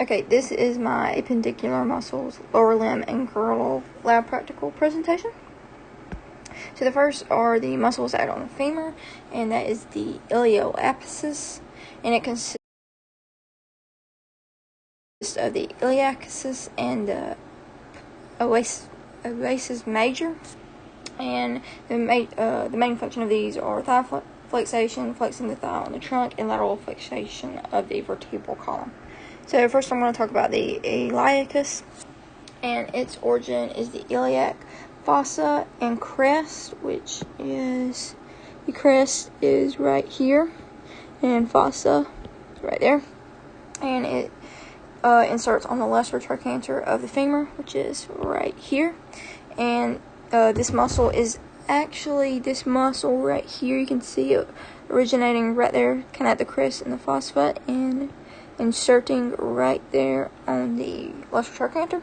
Okay, this is my appendicular muscles, lower limb, and girdle lab practical presentation. So the first are the muscles that are on the femur, and that is the iliopsoas, and it consists of the iliacus and the oasis major. And the main function of these are thigh flexation, flexing the thigh on the trunk, and lateral flexation of the vertebral column. So first I'm going to talk about the iliacus, and its origin is the iliac fossa and crest, which is, the crest is right here, and fossa is right there, and it inserts on the lesser trochanter of the femur, which is right here, and this muscle is actually this muscle right here. You can see it originating right there, kind of at the crest and the fossa, and inserting right there on the lesser trochanter.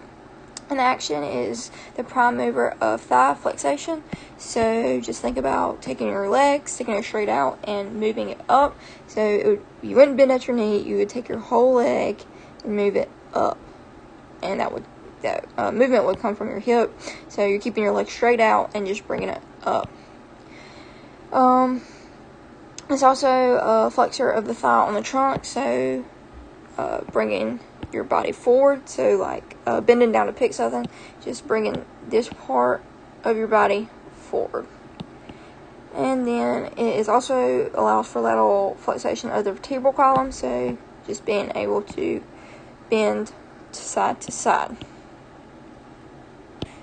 And the action is the prime mover of thigh flexation. So just think about taking your leg, sticking it straight out, and moving it up. So you wouldn't bend at your knee. You would take your whole leg and move it up, and that movement would come from your hip. So you're keeping your leg straight out and just bringing it up. It's also a flexor of the thigh on the trunk. So bringing your body forward, so like bending down to pick something, just bringing this part of your body forward. And then it is also allows for lateral flexation of the vertebral column, so just being able to bend to side.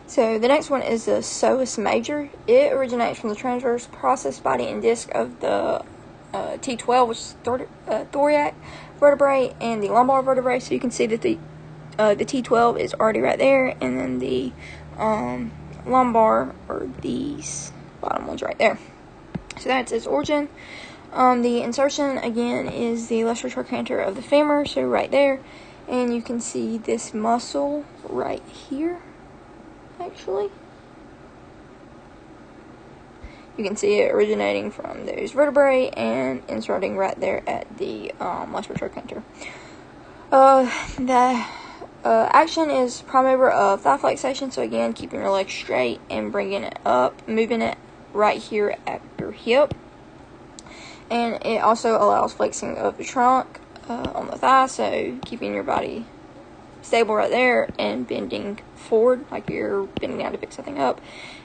So the next one is the psoas major. It originates from the transverse process body and disc of the T12, which is thoracic vertebrae, and the lumbar vertebrae. So you can see that the T12 is already right there, and then the lumbar, or these bottom ones right there. So that's its origin. The insertion again is the lesser trochanter of the femur, so right there, and you can see this muscle right here. Actually, you can see it originating from those vertebrae and inserting right there at the lesser trochanter. The action is prime mover of thigh flexation, so again, keeping your leg straight and bringing it up, moving it right here at your hip. And it also allows flexing of the trunk on the thigh, so keeping your body stable right there and bending forward like you're bending down to pick something up.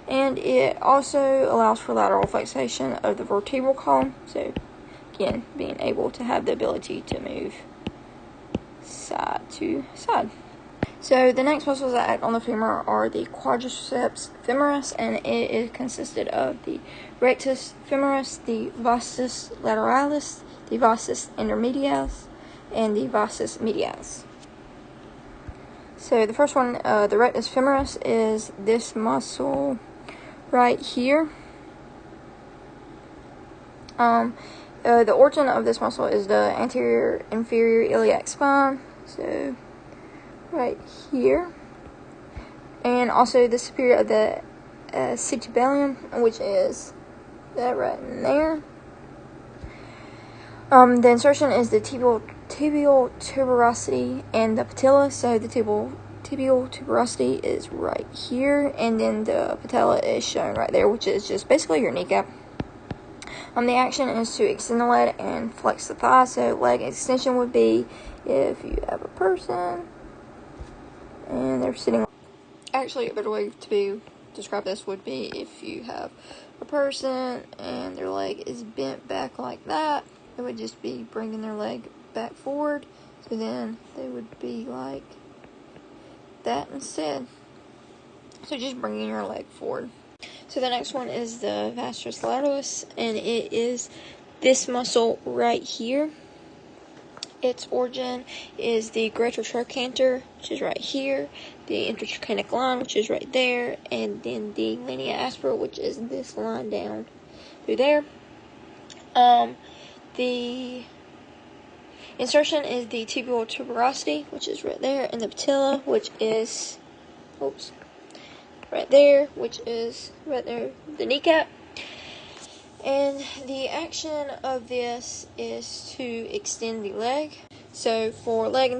And it also allows for lateral flexation of the vertebral column, so again, being able to have the ability to move side to side. So the next muscles that act on the femur are the quadriceps femoris, and it is consisted of the rectus femoris, the vastus lateralis, the vastus intermedialis, and the vastus medialis. So the first one, the rectus femoris, is this muscle right here. The origin of this muscle is the anterior inferior iliac spine, so right here, and also the superior of the acetabulum, which is that right in there. The insertion is the tibial tuberosity and the patella, so the tibial tuberosity is right here, and then the patella is shown right there, which is just basically your kneecap. The action is to extend the leg and flex the thigh, so leg extension would be if you have a person and they're sitting. Actually, a better way to describe this would be if you have a person and their leg is bent back like that, it would just be bringing their leg back forward, so then they would be like that instead. So just bringing your leg forward. So the next one is the vastus lateralis, and it is this muscle right here. Its origin is the greater trochanter, which is right here, the intertrochanteric line, which is right there, and then the linea aspera, which is this line down through there. The insertion is the tibial tuberosity, which is right there, and the patella, which is right there, which is right there, the kneecap. And the action of this is to extend the leg. So for leg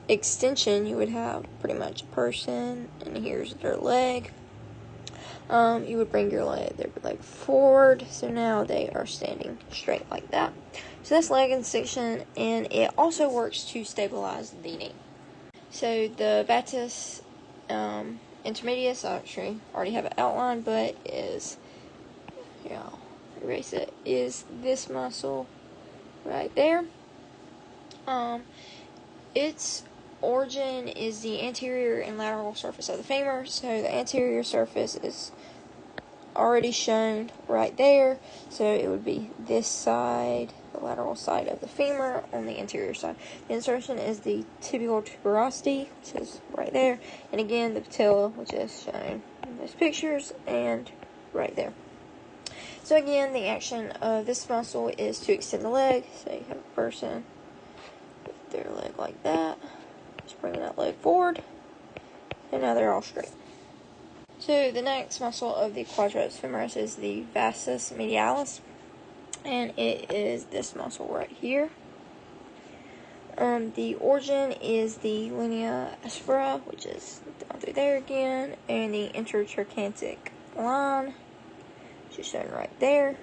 extension, you would have pretty much a person, and here's their leg. You would bring their leg forward, so now they are standing straight like that. So that's leg extension, and it also works to stabilize the knee. So the vatus intermedius, I actually already have it outlined, but is, here, I'll erase it, is this muscle right there. Its origin is the anterior and lateral surface of the femur. So the anterior surface is already shown right there. So it would be this side, the lateral side of the femur on the anterior side. The insertion is the tibial tuberosity, which is right there. And again, the patella, which is shown in those pictures, and right there. So again, the action of this muscle is to extend the leg. So you have a person with their leg like that. Just bringing that leg forward. And now they're all straight. So the next muscle of the quadratus femoris is the vastus medialis. And it is this muscle right here. The origin is the linea aspera, which is down through there again. And the intertrochanteric line, which is shown right there.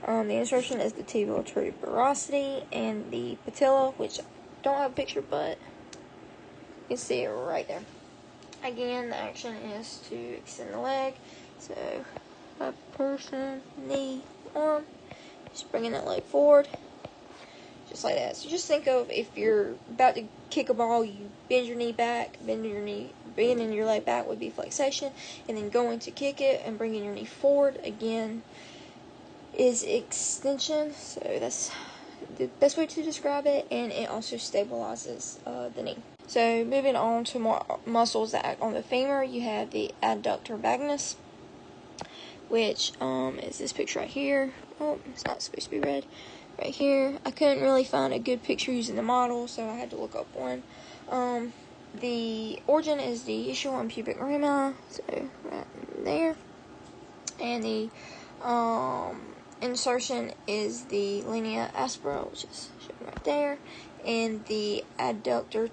The insertion is the tibial tuberosity and the patella, which I don't have a picture, but you can see it right there. Again, the action is to extend the leg. So, a person, knee, arm, just bringing that leg forward, just like that. So just think of if you're about to kick a ball, you bend your knee back, bending your leg back would be flexation, and then going to kick it and bringing your knee forward again is extension. So that's the best way to describe it, and it also stabilizes the knee. So moving on to more muscles that act on the femur, you have the adductor magnus, which is this picture right here. Oh, it's not supposed to be red. Right here. I couldn't really find a good picture using the model, so I had to look up one. The origin is the ischial and pubic rami, so right there. And the insertion is the linea aspera, which is shown right there. And the adductor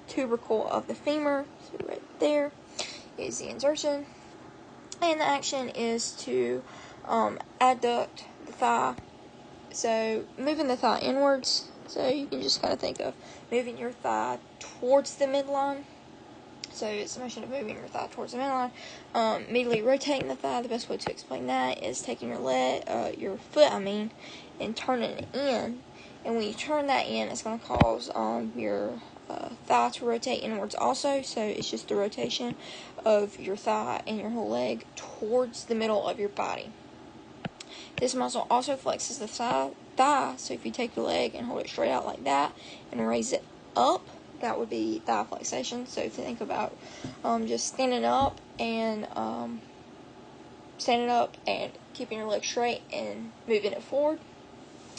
tubercle of the femur, so right there is the insertion. And the action is to adduct the thigh, so moving the thigh inwards. So you can just kind of think of moving your thigh towards the midline. So it's a motion of moving your thigh towards the midline. Immediately rotating the thigh. The best way to explain that is taking your foot, and turning it in. And when you turn that in, it's going to cause your thigh to rotate inwards also. So it's just the rotation of your thigh and your whole leg towards the middle of your body. This muscle also flexes the thigh. So if you take your leg and hold it straight out like that and raise it up, that would be thigh flexation. So if you think about just standing up and keeping your leg straight and moving it forward,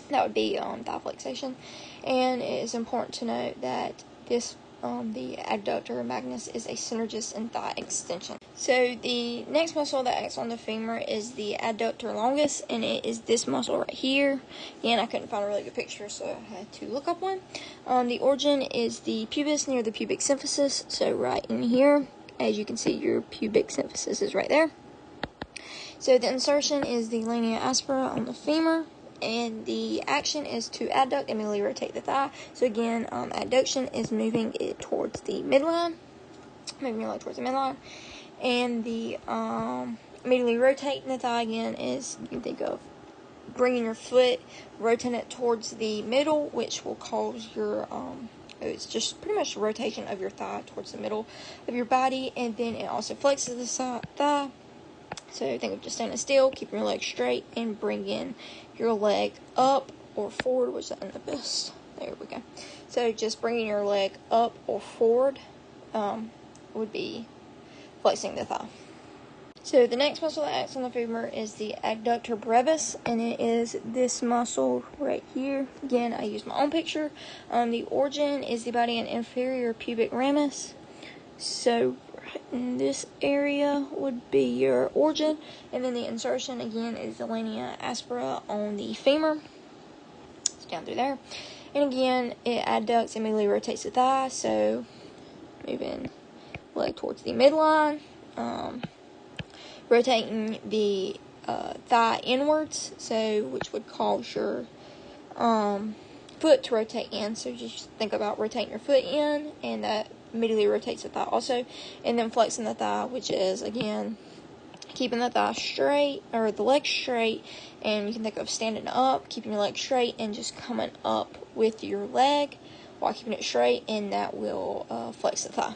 that would be thigh flexation. And it is important to note that this the adductor magnus is a synergist in thigh extension. So the next muscle that acts on the femur is the adductor longus, and it is this muscle right here. Again, I couldn't find a really good picture, so I had to look up one. The origin is the pubis near the pubic symphysis, so right in here. As you can see, your pubic symphysis is right there. So the insertion is the linea aspera on the femur. And the action is to adduct, immediately rotate the thigh. So again, adduction is moving it towards the midline, moving your leg towards the midline. And the immediately rotating the thigh again is, you can think of bringing your foot, rotating it towards the middle, which will cause your, it's just pretty much the rotation of your thigh towards the middle of your body. And then it also flexes the thigh. So think of just standing still, keeping your leg straight, and bringing your leg up or forward, which is the best. There we go. So just bringing your leg up or forward would be flexing the thigh. So the next muscle that acts on the femur is the adductor brevis, and it is this muscle right here. Again, I use my own picture. The origin is the body and inferior pubic ramus. So in this area would be your origin, and then the insertion again is the linea aspera on the femur. It's down through there. And again, it adducts and immediately rotates the thigh, so moving leg towards the midline, rotating the thigh inwards, so which would cause your foot to rotate in. So just think about rotating your foot in, and that immediately rotates the thigh also. And then flexing the thigh, which is again keeping the thigh straight, or the leg straight, and you can think of standing up, keeping your leg straight, and just coming up with your leg while keeping it straight, and that will flex the thigh.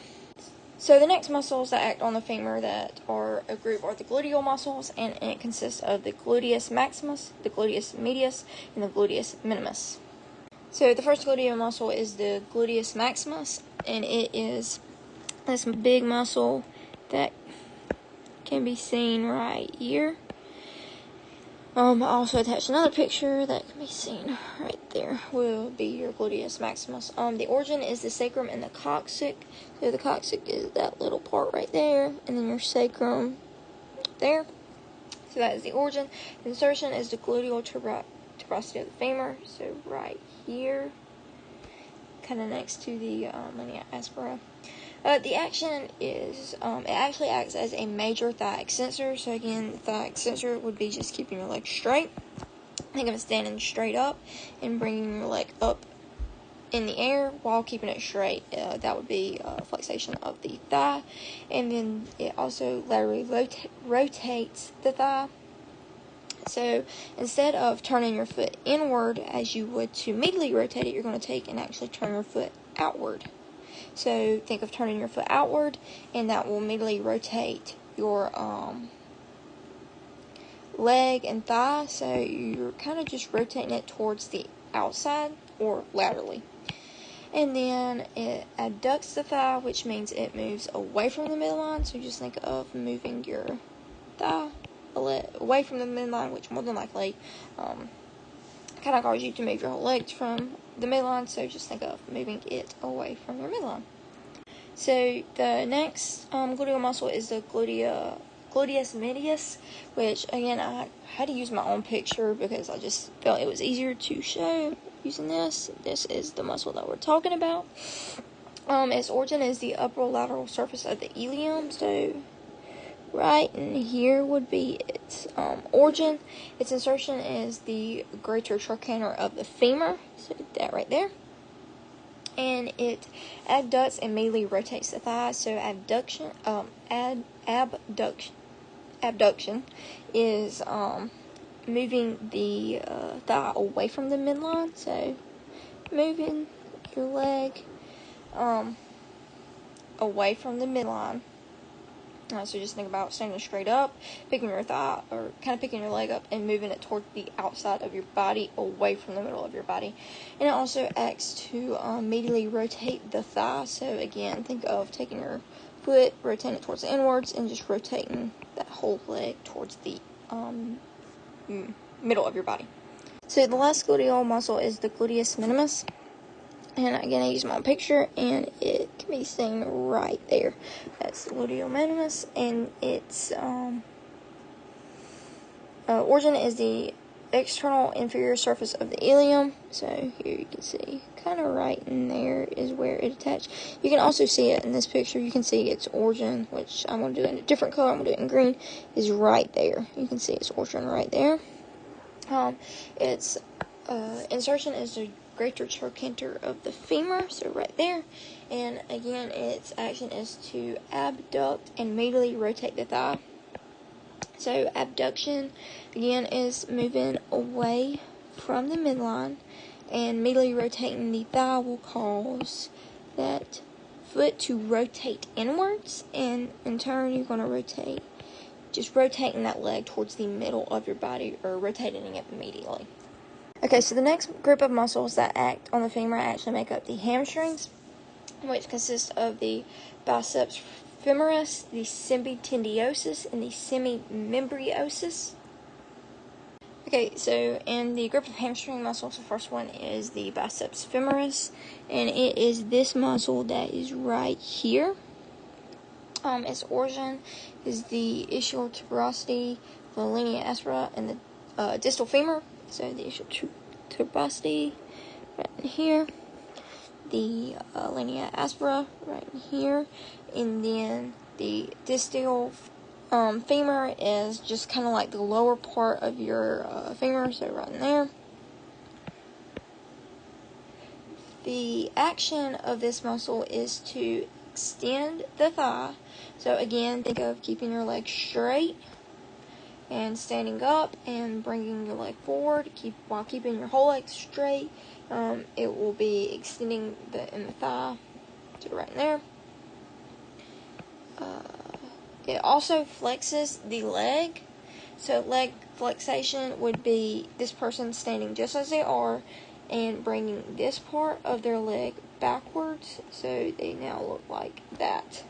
So the next muscles that act on the femur that are a group are the gluteal muscles, and it consists of the gluteus maximus, the gluteus medius, and the gluteus minimus. So the first gluteal muscle is the gluteus maximus, and it is this big muscle that can be seen right here. I also attached another picture that can be seen right there. Will be your gluteus maximus. The origin is the sacrum and the coccyx. So the coccyx is that little part right there, and then your sacrum there. So that is the origin. The insertion is the gluteal tuberosity of the femur. So right here, kind of next to the linea aspera. The action is, it actually acts as a major thigh extensor. So again, the thigh extensor would be just keeping your leg straight. Think of it standing straight up and bringing your leg up in the air while keeping it straight. That would be flexation of the thigh. And then it also laterally rotates the thigh. So instead of turning your foot inward as you would to medially rotate it, you're going to take and actually turn your foot outward. So think of turning your foot outward, and that will immediately rotate your leg and thigh. So you're kind of just rotating it towards the outside or laterally. And then it adducts the thigh, which means it moves away from the midline. So just think of moving your thigh away from the midline, which more than likely kind of causes you to move your whole legs from the midline. So just think of moving it away from your midline. So the next gluteal muscle is the gluteus medius, which again I had to use my own picture because I just felt it was easier to show using this. This is the muscle that we're talking about. Its origin is the upper lateral surface of the ilium. So right in here would be its origin. Its insertion is the greater trochanter of the femur. So that right there. And it adducts and immediately rotates the thigh. So abduction is moving the thigh away from the midline. So moving your leg away from the midline. So just think about standing straight up, picking your thigh, or kind of picking your leg up and moving it toward the outside of your body, away from the middle of your body. And it also acts to immediately rotate the thigh. So again, think of taking your foot, rotating it towards the inwards, and just rotating that whole leg towards the middle of your body. So the last gluteal muscle is the gluteus minimus. And again, I use my own picture, and it can be seen right there. That's the gluteal minimus, and its origin is the external inferior surface of the ilium. So here you can see, kind of right in there is where it attached. You can also see it in this picture. You can see its origin, which I'm going to do in a different color. I'm going to do it in green, is right there. You can see its origin right there. Its insertion is the greater trochanter of the femur, so right there. And again, its action is to abduct and immediately rotate the thigh. So abduction, again, is moving away from the midline, and immediately rotating the thigh will cause that foot to rotate inwards, and in turn you're going to rotate, just rotating that leg towards the middle of your body, or rotating it immediately. Okay, so the next group of muscles that act on the femur actually make up the hamstrings, which consists of the biceps femoris, the semitendinosus, and the semimembriosus. Okay, so in the group of hamstring muscles, the first one is the biceps femoris, and it is this muscle that is right here. Its origin is the ischial tuberosity, the linea aspera, and the distal femur. So the ischial tuberosity right in here, the linea aspera right in here, and then the distal femur is just kind of like the lower part of your femur, so right in there. The action of this muscle is to extend the thigh. So again, think of keeping your leg straight and standing up and bringing your leg forward. While keeping your whole leg straight. It will be extending the thigh to right in there. It also flexes the leg. So leg flexation would be this person standing just as they are and bringing this part of their leg backwards, so they now look like that.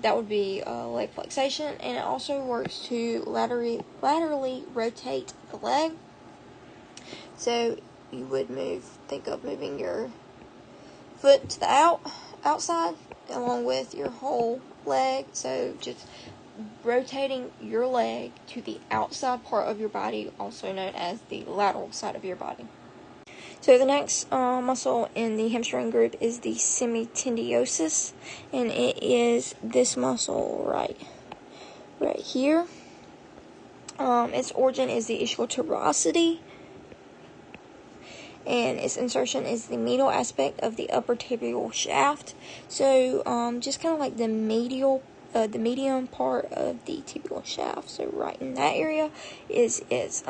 That would be leg flexation, and it also works to laterally rotate the leg. So you would think of moving your foot to the outside along with your whole leg. So just rotating your leg to the outside part of your body, also known as the lateral side of your body. So the next muscle in the hamstring group is the semitendinosus, and it is this muscle right here. Its origin is the ischial tuberosity, and its insertion is the medial aspect of the upper tibial shaft. So just kind of like the medium part of the tibial shaft. So right in that area is its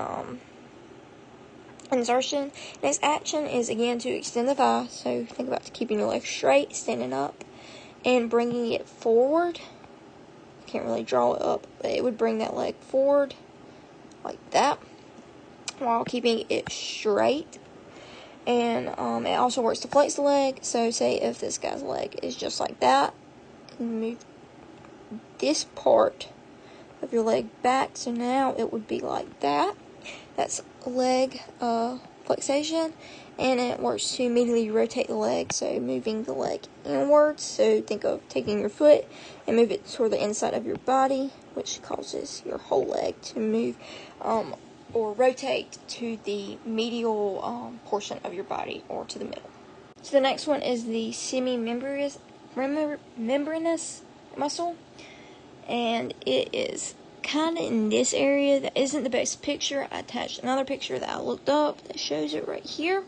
insertion. And its action is again to extend the thigh. So think about keeping your leg straight, standing up, and bringing it forward. Can't really draw it up, but it would bring that leg forward like that while keeping it straight. And it also works to flex the leg. So say if this guy's leg is just like that, and move this part of your leg back, so now it would be like that. That's leg flexation, and it works to immediately rotate the leg, so moving the leg inwards. So think of taking your foot and move it toward the inside of your body, which causes your whole leg to move or rotate to the medial portion of your body, or to the middle. So the next one is the semimembranous muscle, and it is kind of in this area. That isn't the best picture. I attached another picture that I looked up that shows it right here.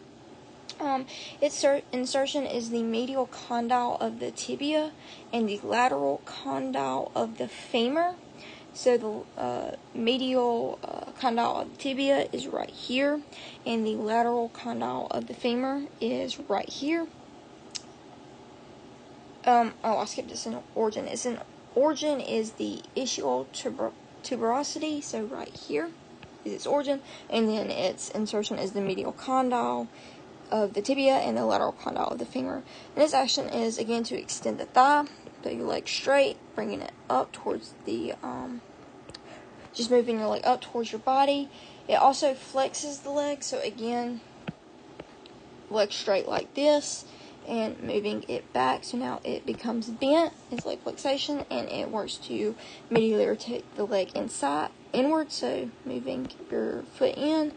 Its insertion is the medial condyle of the tibia and the lateral condyle of the femur. So the medial condyle of the tibia is right here, and the lateral condyle of the femur is right here. I skipped this in origin. Origin is the ischial tuberosity, so right here is its origin, and then its insertion is the medial condyle of the tibia and the lateral condyle of the femur. And its action is again to extend the thigh, put your leg straight, bringing it up towards the just moving your leg up towards your body. It also flexes the leg, so again, leg straight like this, and moving it back, so now it becomes bent. It's leg flexation, and it works to immediately rotate the leg inward, so moving your foot in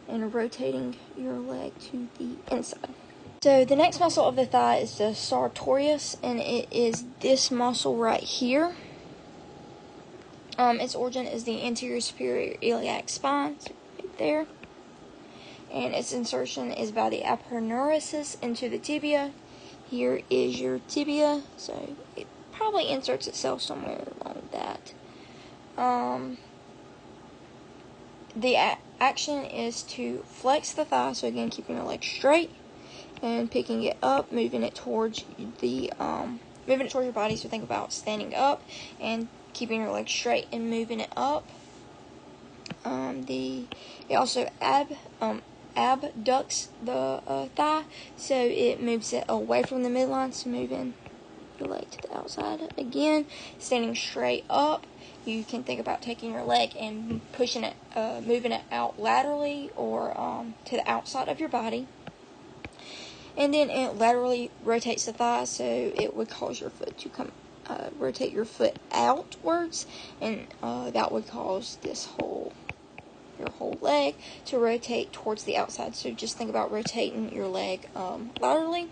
and rotating your leg to the inside. So the next muscle of the thigh is the sartorius, and it is this muscle right here. Its origin is the anterior superior iliac spine, so right there. And its insertion is by the aponeurosis into the tibia. Here is your tibia, so it probably inserts itself somewhere along that. The action is to flex the thigh, so again, keeping your leg straight and picking it up, moving it towards your body. So think about standing up and keeping your leg straight and moving it up. It also abducts the thigh, so it moves it away from the midline, so moving your leg to the outside. Again, standing straight up, you can think about taking your leg and pushing it, moving it out laterally or to the outside of your body. And then it laterally rotates the thigh, so it would cause your foot to rotate your foot outwards, and that would cause this whole your whole leg to rotate towards the outside. So just think about rotating your leg laterally.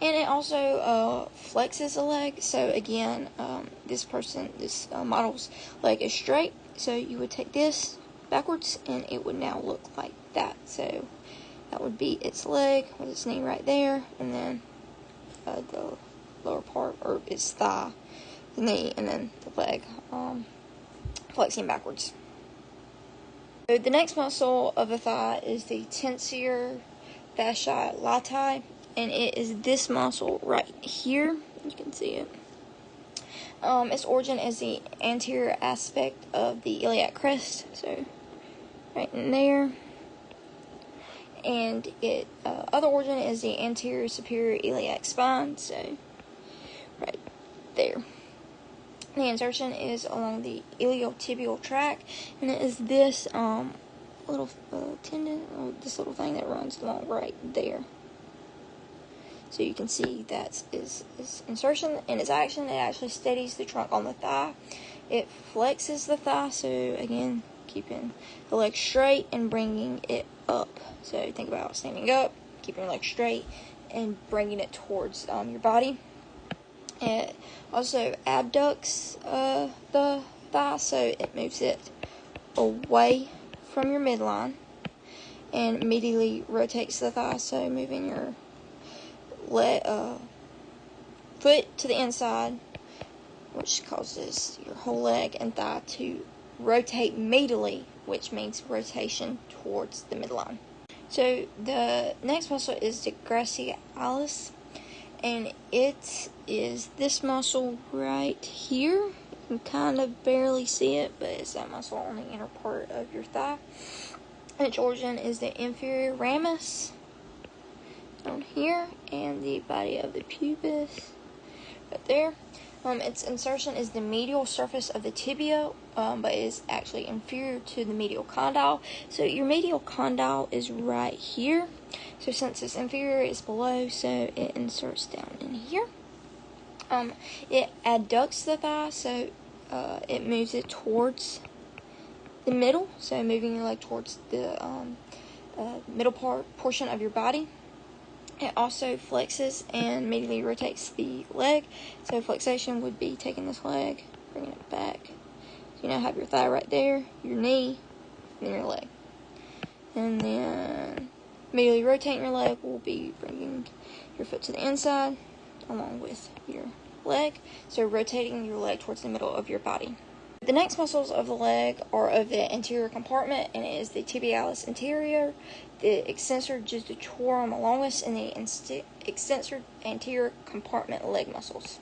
And it also flexes the leg. So again, this model's leg is straight. So you would take this backwards and it would now look like that. So that would be its leg with its knee right there, and then the lower part, or its thigh, the knee, and then the leg flexing backwards. So the next muscle of the thigh is the tensor fasciae latae, and it is this muscle right here. You can see it. Its origin is the anterior aspect of the iliac crest, so right in there. And it other origin is the anterior superior iliac spine, so right there. The insertion is along the iliotibial tract, and it is this little tendon, or this little thing that runs along right there. So you can see that is insertion, and its action. It actually steadies the trunk on the thigh. It flexes the thigh, so again, keeping the leg straight and bringing it up. So think about standing up, keeping your leg straight, and bringing it towards your body. It also abducts the thigh, so it moves it away from your midline and immediately rotates the thigh, so moving your foot to the inside, which causes your whole leg and thigh to rotate medially, which means rotation towards the midline. So the next muscle is the brachialis, and it is this muscle right here. You can kind of barely see it, but it's that muscle on the inner part of your thigh. Its origin is the inferior ramus down here, and the body of the pubis right there. Its insertion is the medial surface of the tibia, but it is actually inferior to the medial condyle. So your medial condyle is right here. So since it's inferior, it's below, so it inserts down in here. It adducts the thigh, so it moves it towards the middle, so moving your leg towards the middle portion of your body. It also flexes and immediately rotates the leg. So flexation would be taking this leg, bringing it back. So you now have your thigh right there, your knee, and then your leg. And then immediately rotating your leg will be bringing your foot to the inside along with your leg. So rotating your leg towards the middle of your body. The next muscles of the leg are of the anterior compartment, and it is the tibialis anterior, the extensor digitorum longus, and the extensor anterior compartment leg muscles.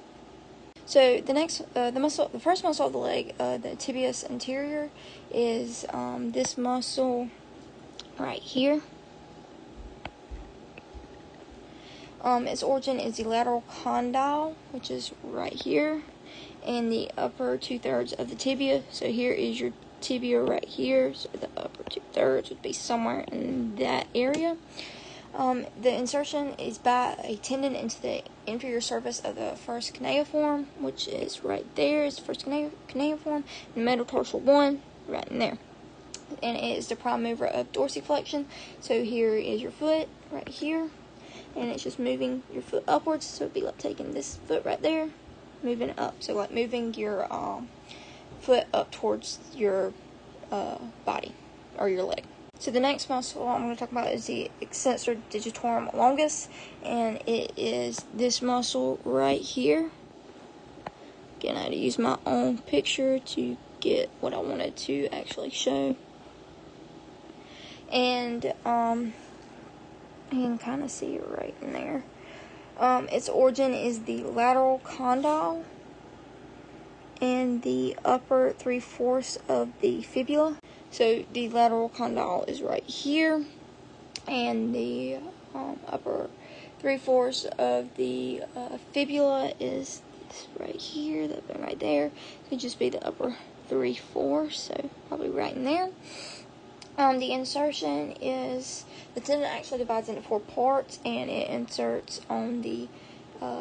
So the first muscle of the leg, the tibialis anterior, is this muscle right here. Its origin is the lateral condyle, which is right here, and the upper 2/3 of the tibia. So here is your tibia right here, so the upper 2/3 would be somewhere in that area. The insertion is by a tendon into the inferior surface of the first cuneiform, which is right there. It's the first cuneiform, and the metatarsal one right in there. And it is the prime mover of dorsiflexion. So here is your foot right here, and it's just moving your foot upwards. So it'd be like taking this foot right there, moving it up. So like moving your foot up towards your body or your leg. So the next muscle I'm going to talk about is the extensor digitorum longus, and it is this muscle right here. Again, I had to use my own picture to get what I wanted to actually show. And you can kind of see it right in there. Its origin is the lateral condyle and the upper 3/4 of the fibula. So the lateral condyle is right here, and the upper 3/4 of the fibula is this right here, that bone right there. So it'd just be the upper 3/4, so probably right in there. The insertion is, the tendon actually divides into 4 parts, and it inserts on the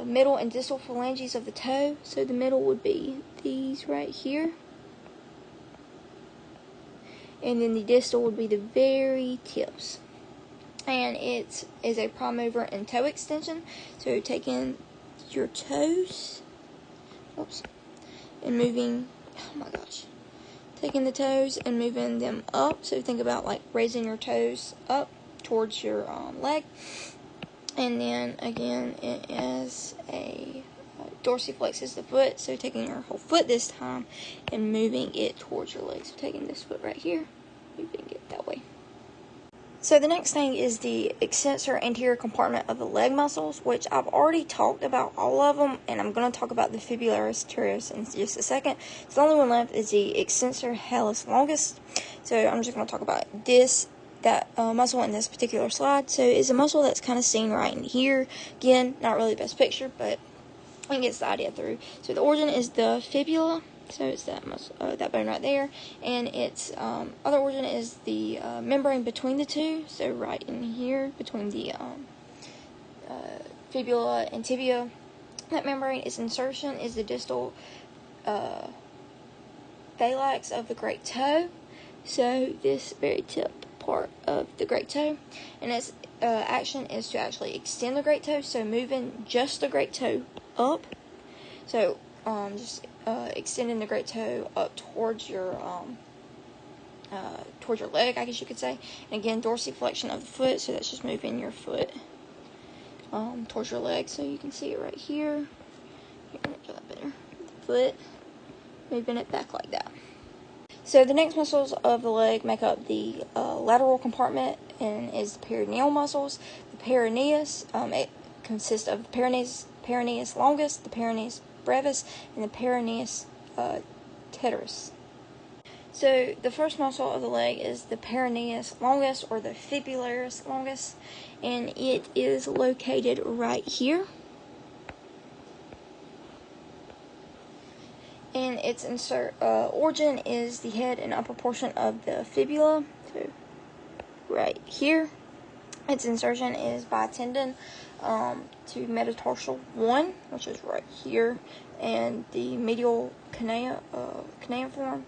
middle and distal phalanges of the toe. So the middle would be these right here, and then the distal would be the very tips. And it is a prime mover and toe extension. So taking your toes, and moving, taking the toes and moving them up. So think about like raising your toes up towards your leg. And then again, it is a dorsiflexes the foot. So taking your whole foot this time and moving it towards your leg. So taking this foot right here, moving it that way. So the next thing is the extensor anterior compartment of the leg muscles, which I've already talked about all of them, and I'm going to talk about the fibularis teres in just a second. So the only one left is the extensor hallucis longus. So I'm just going to talk about that muscle in this particular slide. So it's a muscle that's kind of seen right in here. Again, not really the best picture, but I can get the idea through. So the origin is the fibula. So it's that muscle, that bone right there, and its other origin is the membrane between the two. So right in here, between the fibula and tibia, that membrane. Its insertion is the distal phalanx of the great toe. So this very tip part of the great toe, and its action is to actually extend the great toe. So moving just the great toe up. So just extending the great toe up towards your leg, I guess you could say. And again, dorsiflexion of the foot, so that's just moving your foot towards your leg. So you can see it right here. Here, let me do that better. The foot, moving it back like that. So the next muscles of the leg make up the lateral compartment and is the perineal muscles. The peroneus, it consists of the peroneus longus, the peroneus brevis, and the peroneus teres. So the first muscle of the leg is the peroneus longus, or the fibularis longus, and it is located right here. And its origin is the head and upper portion of the fibula, so right here. Its insertion is by tendon to metatarsal 1, which is right here, and the medial cuneiform,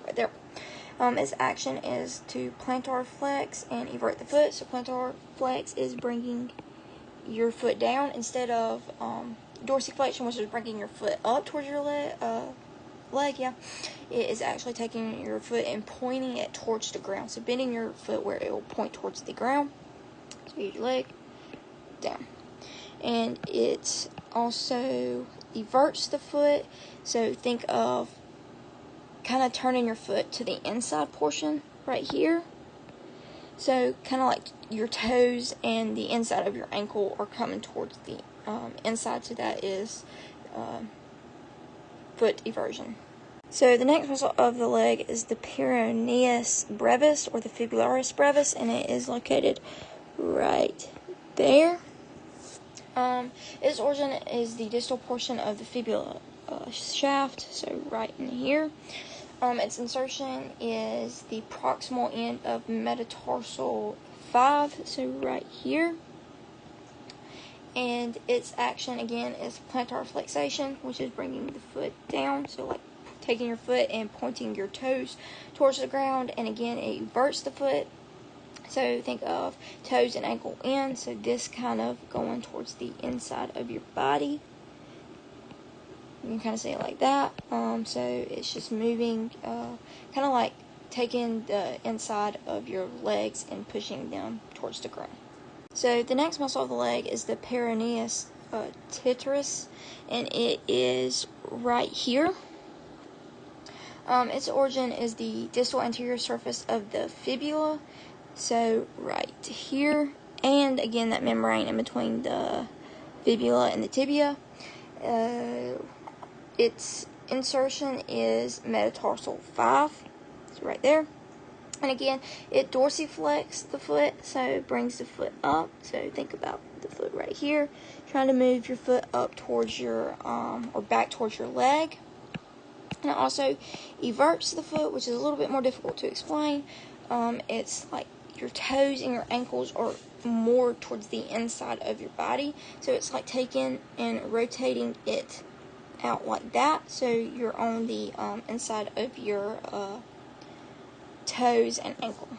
right there. Its action is to plantar flex and evert the foot. So plantar flex is bringing your foot down instead of dorsiflexion, which is bringing your foot up towards your leg. It is actually taking your foot and pointing it towards the ground. So bending your foot where it will point towards the ground. So use your leg down. And it also everts the foot. So think of kind of turning your foot to the inside portion right here. So kind of like your toes and the inside of your ankle are coming towards the inside. So that is foot eversion. So the next muscle of the leg is the peroneus brevis, or the fibularis brevis, and it is located right there. Its origin is the distal portion of the fibula shaft, so right in here. Its insertion is the proximal end of metatarsal 5, so right here. And its action again is plantar flexation, which is bringing the foot down, so like taking your foot and pointing your toes towards the ground, and again it everts the foot. So think of toes and ankle in, so this kind of going towards the inside of your body. You can kind of see it like that. So it's just moving, kind of like taking the inside of your legs and pushing them towards the ground. So the next muscle of the leg is the peroneus teres, and it is right here. Its origin is the distal anterior surface of the fibula, so right here, and again that membrane in between the fibula and the tibia. Its insertion is metatarsal 5, so right there. And again, it dorsiflexes the foot, so it brings the foot up. So think about the foot right here, trying to move your foot up towards your, or back towards your leg. And it also everts the foot, which is a little bit more difficult to explain. It's like your toes and your ankles are more towards the inside of your body. So it's like taking and rotating it out like that. So you're on the inside of your toes, and ankle.